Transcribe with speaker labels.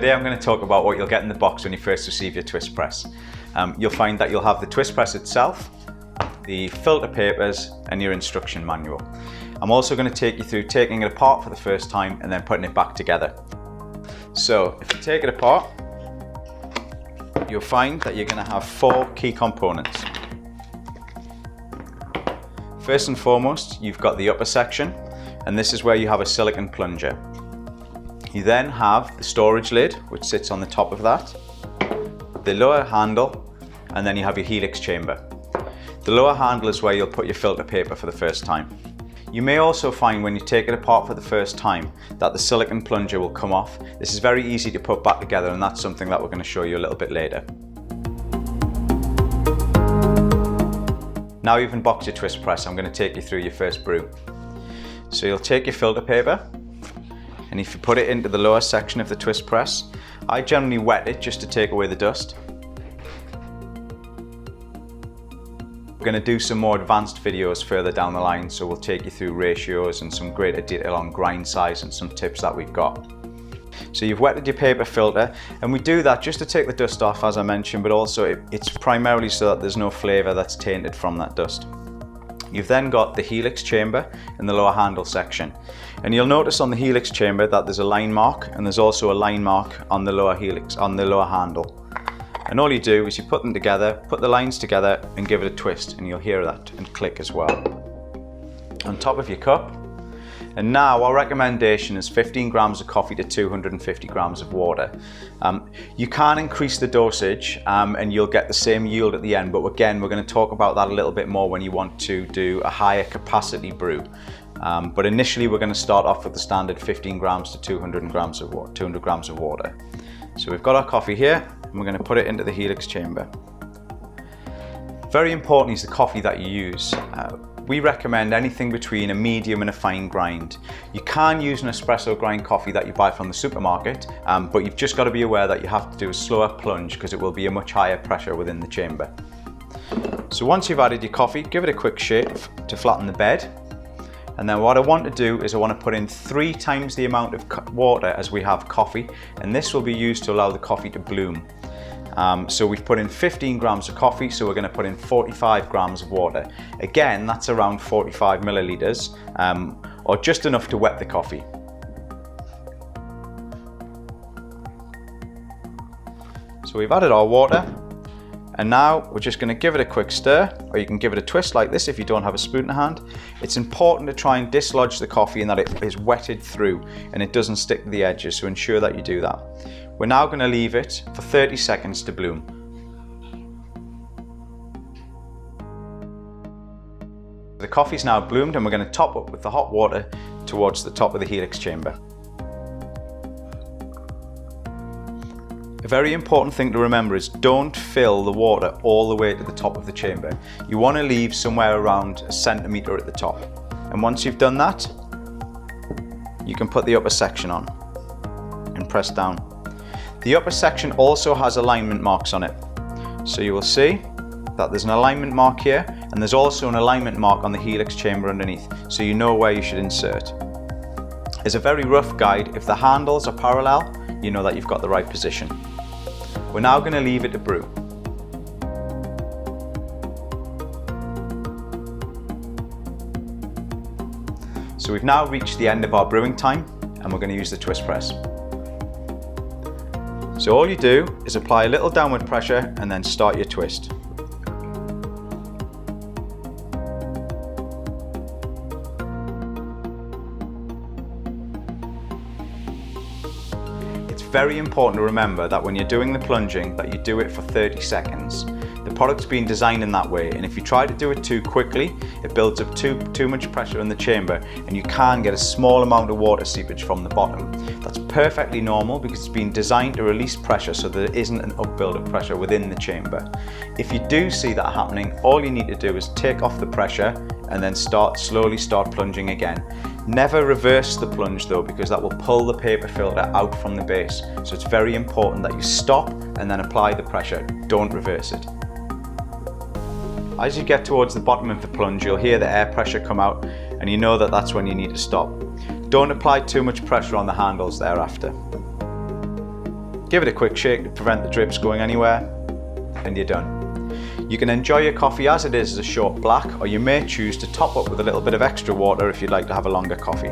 Speaker 1: Today I'm going to talk about what you'll get in the box when you first receive your twist press. You'll find that you'll have the twist press itself, the filter papers and your instruction manual. I'm also going to take you through taking it apart for the first time and then putting it back together. So if you take it apart, you'll find that you're going to have 4 key components. First and foremost, you've got the upper section, and this is where you have a silicone plunger. You then have the storage lid, which sits on the top of that, the lower handle, and then you have your helix chamber. The lower handle is where you'll put your filter paper for the first time. You may also find when you take it apart for the first time that the silicone plunger will come off. This is very easy to put back together, and that's something that we're going to show you a little bit later. Now you've unboxed your twist press, I'm going to take you through your first brew. So you'll take your filter paper, and if you put it into the lower section of the twist press, I generally wet it just to take away the dust. We're going to do some more advanced videos further down the line, so we'll take you through ratios and some greater detail on grind size and some tips that we've got. So you've wetted your paper filter, and we do that just to take the dust off, as I mentioned, but also it's primarily so that there's no flavour that's tainted from that dust. You've then got the helix chamber in the lower handle section, and you'll notice on the helix chamber that there's a line mark, and there's also a line mark on the lower helix, on the lower handle. And all you do is you put them together, put the lines together and give it a twist, and you'll hear that and click as well. On top of your cup, and now our recommendation is 15 grams of coffee to 250 grams of water. You can increase the dosage and you'll get the same yield at the end, but again, we're going to talk about that a little bit more when you want to do a higher capacity brew. But initially we're going to start off with the standard 15 grams to 200 grams of water. So we've got our coffee here, and we're going to put it into the helix chamber. Very important is the coffee that you use. We recommend anything between a medium and a fine grind. You can use an espresso grind coffee that you buy from the supermarket, but you've just got to be aware that you have to do a slower plunge because it will be a much higher pressure within the chamber. So once you've added your coffee, give it a quick shake to flatten the bed. And then what I want to do is I want to put in 3 times the amount of water as we have coffee, and this will be used to allow the coffee to bloom. So we've put in 15 grams of coffee, so we're going to put in 45 grams of water. Again, that's around 45 milliliters, or just enough to wet the coffee. So we've added our water, and now we're just going to give it a quick stir, or you can give it a twist like this if you don't have a spoon to hand. It's important to try and dislodge the coffee and that it is wetted through and it doesn't stick to the edges, so ensure that you do that. We're now going to leave it for 30 seconds to bloom. The coffee's now bloomed, and we're going to top up with the hot water towards the top of the helix chamber. A very important thing to remember is don't fill the water all the way to the top of the chamber. You want to leave somewhere around a centimetre at the top. And once you've done that, you can put the upper section on and press down. The upper section also has alignment marks on it. So you will see that there's an alignment mark here, and there's also an alignment mark on the helix chamber underneath, so you know where you should insert. As a very rough guide, if the handles are parallel, you know that you've got the right position. We're now going to leave it to brew. So we've now reached the end of our brewing time, and we're going to use the twist press. So all you do is apply a little downward pressure and then start your twist. It's very important to remember that when you're doing the plunging that you do it for 30 seconds. The product's been designed in that way, and if you try to do it too quickly, it builds up too much pressure in the chamber, and you can get a small amount of water seepage from the bottom. That's perfectly normal because it's been designed to release pressure so that there isn't an upbuild of pressure within the chamber. If you do see that happening, all you need to do is take off the pressure and then slowly start plunging again. Never reverse the plunge though, because that will pull the paper filter out from the base. So it's very important that you stop and then apply the pressure. Don't reverse it. As you get towards the bottom of the plunge, you'll hear the air pressure come out, and you know that that's when you need to stop. Don't apply too much pressure on the handles thereafter. Give it a quick shake to prevent the drips going anywhere, and you're done. You can enjoy your coffee as it is as a short black, or you may choose to top up with a little bit of extra water if you'd like to have a longer coffee.